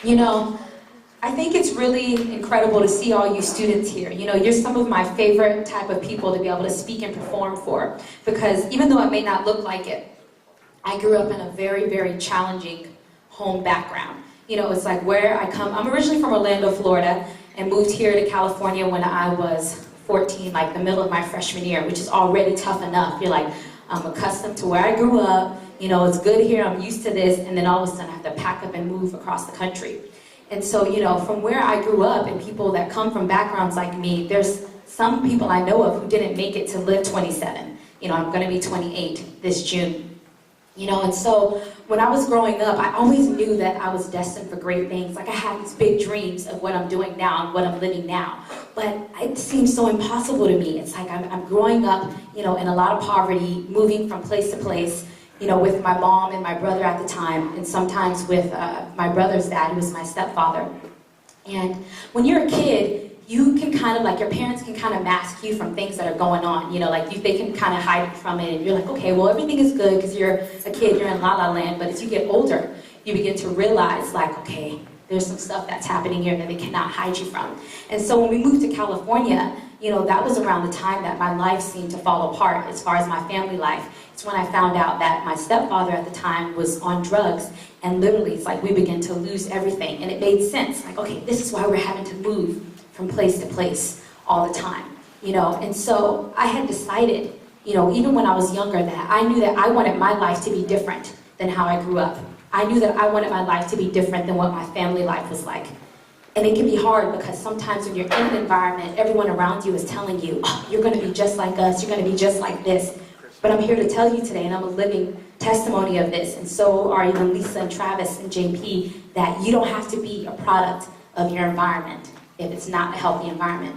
You know, I think it's really incredible to see all you students here. You know, you're some of my favorite type of people to be able to speak and perform for, because even though it may not look like it, I grew up in a very, very challenging home background. You know, it's like where I come, I'm originally from Orlando, Florida, and moved here to California when I was 14, like the middle of my freshman year, which is already tough enough. You're like, I'm accustomed to where I grew up, you know, it's good here, I'm used to this, and then all of a sudden I have to pack up and move across the country. And so, you know, from where I grew up and people that come from backgrounds like me, there's some people I know of who didn't make it to live 27. You know, I'm gonna be 28 this June. You know, and so when I was growing up, I always knew that I was destined for great things. Like I had these big dreams of what I'm doing now and what I'm living now. But it seems so impossible to me. It's like I'm growing up, you know, in a lot of poverty, moving from place to place, you know, with my mom and my brother at the time, and sometimes with my brother's dad, who was my stepfather. And when you're a kid, you can kind of, like, your parents can kind of mask you from things that are going on, you know, like they can kind of hide from it, and you're like, okay, well, everything is good because you're a kid, you're in la la land. But as you get older, you begin to realize, like, okay, there's some stuff that's happening here that they cannot hide you from. And so when we moved to California, you know, that was around the time that my life seemed to fall apart as far as my family life. It's when I found out that my stepfather at the time was on drugs, and literally it's like we began to lose everything. And it made sense, like, okay, this is why we're having to move from place to place all the time, you know. And so I had decided, you know, even when I was younger, that I knew that I wanted my life to be different than how I grew up. I knew that I wanted my life to be different than what my family life was like. And it can be hard because sometimes when you're in an environment, everyone around you is telling you, oh, you're going to be just like us, you're going to be just like this. But I'm here to tell you today, and I'm a living testimony of this, and so are even Lisa and Travis and JP, that you don't have to be a product of your environment if it's not a healthy environment.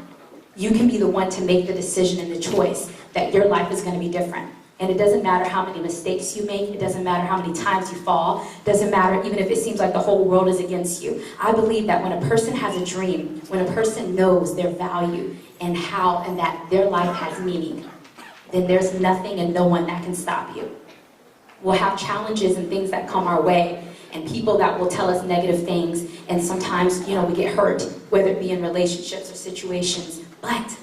You can be the one to make the decision and the choice that your life is going to be different. And it doesn't matter how many mistakes you make, it doesn't matter how many times you fall, it doesn't matter even if it seems like the whole world is against you. I believe that when a person has a dream, when a person knows their value and how, and that their life has meaning, then there's nothing and no one that can stop you. We'll have challenges and things that come our way, and people that will tell us negative things, and sometimes, you know, we get hurt, whether it be in relationships or situations. But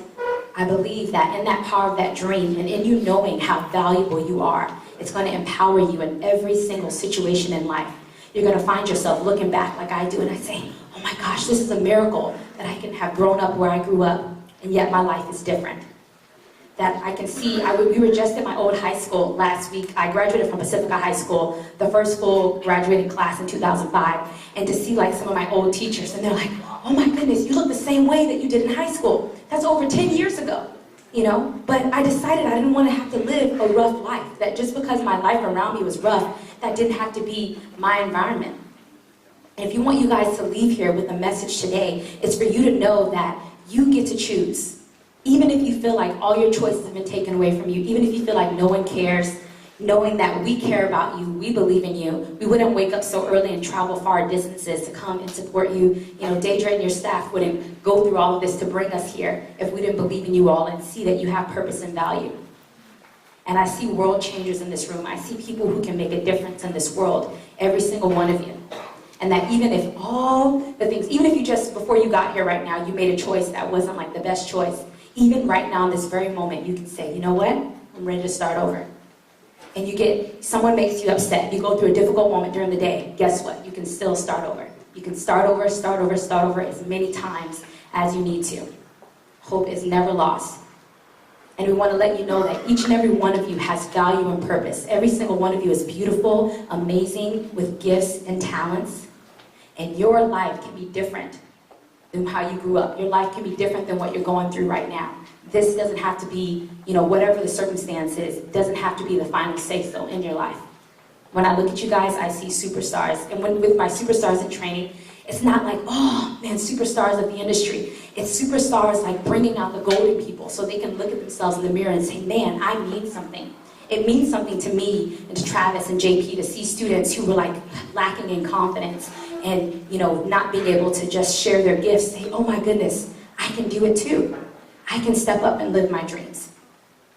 I believe that in that power of that dream, and in you knowing how valuable you are, it's going to empower you in every single situation in life. You're going to find yourself looking back like I do, and I say, oh my gosh, this is a miracle that I can have grown up where I grew up, and yet my life is different. That I can see, we were just at my old high school last week. I graduated from Pacifica High School, the first full graduating class in 2005, and to see like some of my old teachers, and they're like, oh my goodness, you look the same way that you did in high school. That's over 10 years ago, you know? But I decided I didn't want to have to live a rough life, that just because my life around me was rough, that didn't have to be my environment. And if you want you guys to leave here with a message today, it's for you to know that you get to choose. Even if you feel like all your choices have been taken away from you, even if you feel like no one cares, knowing that we care about you, we believe in you, we wouldn't wake up so early and travel far distances to come and support you. You know, Deidre and your staff wouldn't go through all of this to bring us here if we didn't believe in you all and see that you have purpose and value. And I see world changers in this room. I see people who can make a difference in this world, every single one of you. And that even if all the things, even if you just, before you got here right now, you made a choice that wasn't like the best choice, even right now in this very moment, you can say, you know what? I'm ready to start over. And you get, someone makes you upset, you go through a difficult moment during the day, guess what? You can still start over. You can start over, start over, start over as many times as you need to. Hope is never lost. And we want to let you know that each and every one of you has value and purpose. Every single one of you is beautiful, amazing, with gifts and talents. And your life can be different than how you grew up. Your life can be different than what you're going through right now. This doesn't have to be, you know, whatever the circumstance is, it doesn't have to be the final say-so in your life. When I look at you guys, I see superstars. And with my superstars in training, it's not like, oh man, superstars of the industry. It's superstars like bringing out the golden people so they can look at themselves in the mirror and say, man, I mean something. It means something to me and to Travis and JP to see students who were like lacking in confidence and, you know, not being able to just share their gifts, say, oh my goodness, I can do it too. I can step up and live my dreams.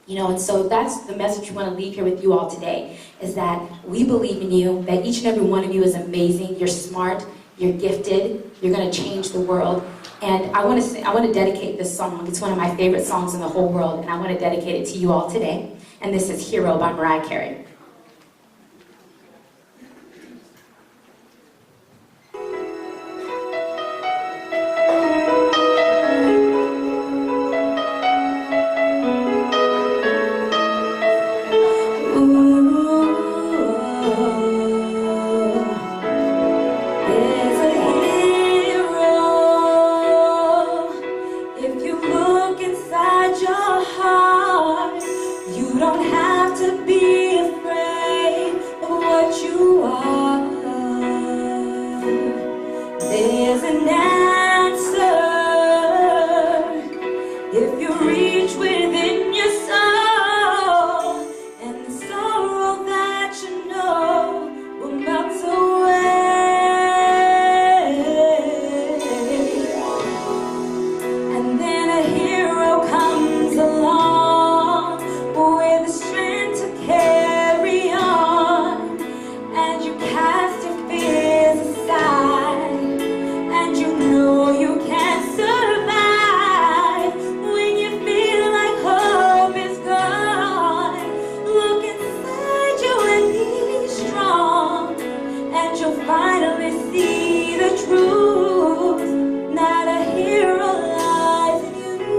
You know, and so that's the message we want to leave here with you all today, is that we believe in you, that each and every one of you is amazing, you're smart, you're gifted, you're going to change the world. And I want to dedicate this song. It's one of my favorite songs in the whole world, and I want to dedicate it to you all today. And this is Hero by Mariah Carey. You don't have to be afraid of what you are. There's an answer if you reach within your soul, and the sorrow that you know will melt away. And then a hero comes along with the strength to carry on, and you cast your fears aside, and you know you can survive. When you feel like hope is gone, look inside you and be strong, and you'll finally see the truth. Not a hero lies in you.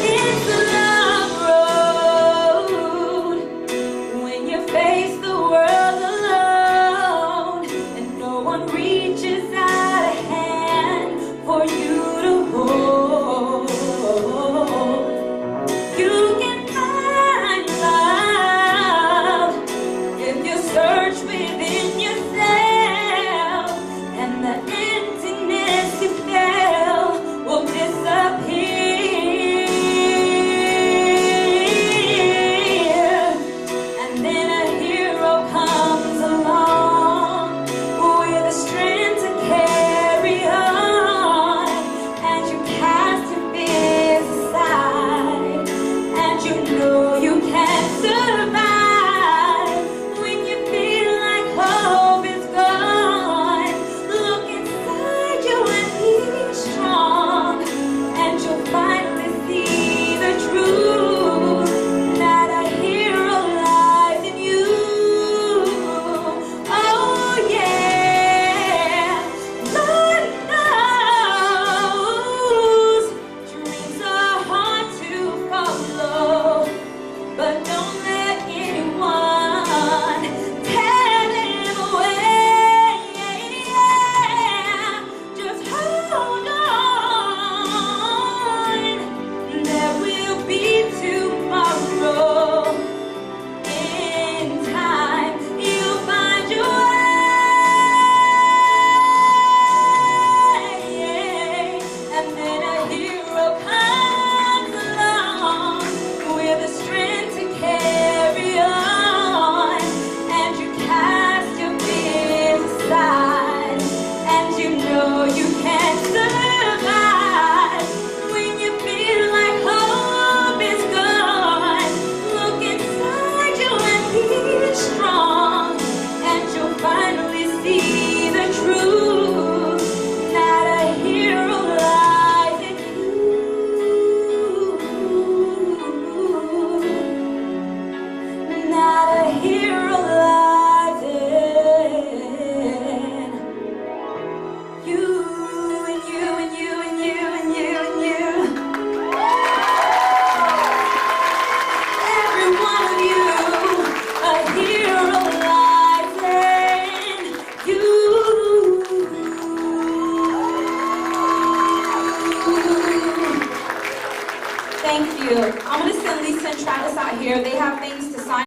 It's a long road when you face the world alone, and no one reaches out a hand for you to hold. You can find love if you search within yourself, and the emptiness you feel will disappear. And then a hero comes along with the strength to carry on, and you cast your fears aside, and you know you can survive. When you feel like hope is gone, look inside you and be strong, and you'll finally see the truth. Not a hero lies in you. Oh yeah, Lord knows dreams are hard to follow, but don't let anyone tear them away. Just hold on, there will be tomorrow. In time, you'll find your way. And then a hero comes along with the strength to carry on, and you cast your fears aside, and you know you can survive. When you feel like hope is gone, look inside you and be strong, and you'll finally see the truth. Not a hero lies in you. Not a hero lies in you, and you, and you, and you, and you, and you. Every one of you, a hero lies in you. Thank you. I'm going to send Lisa and Travis out here. They have things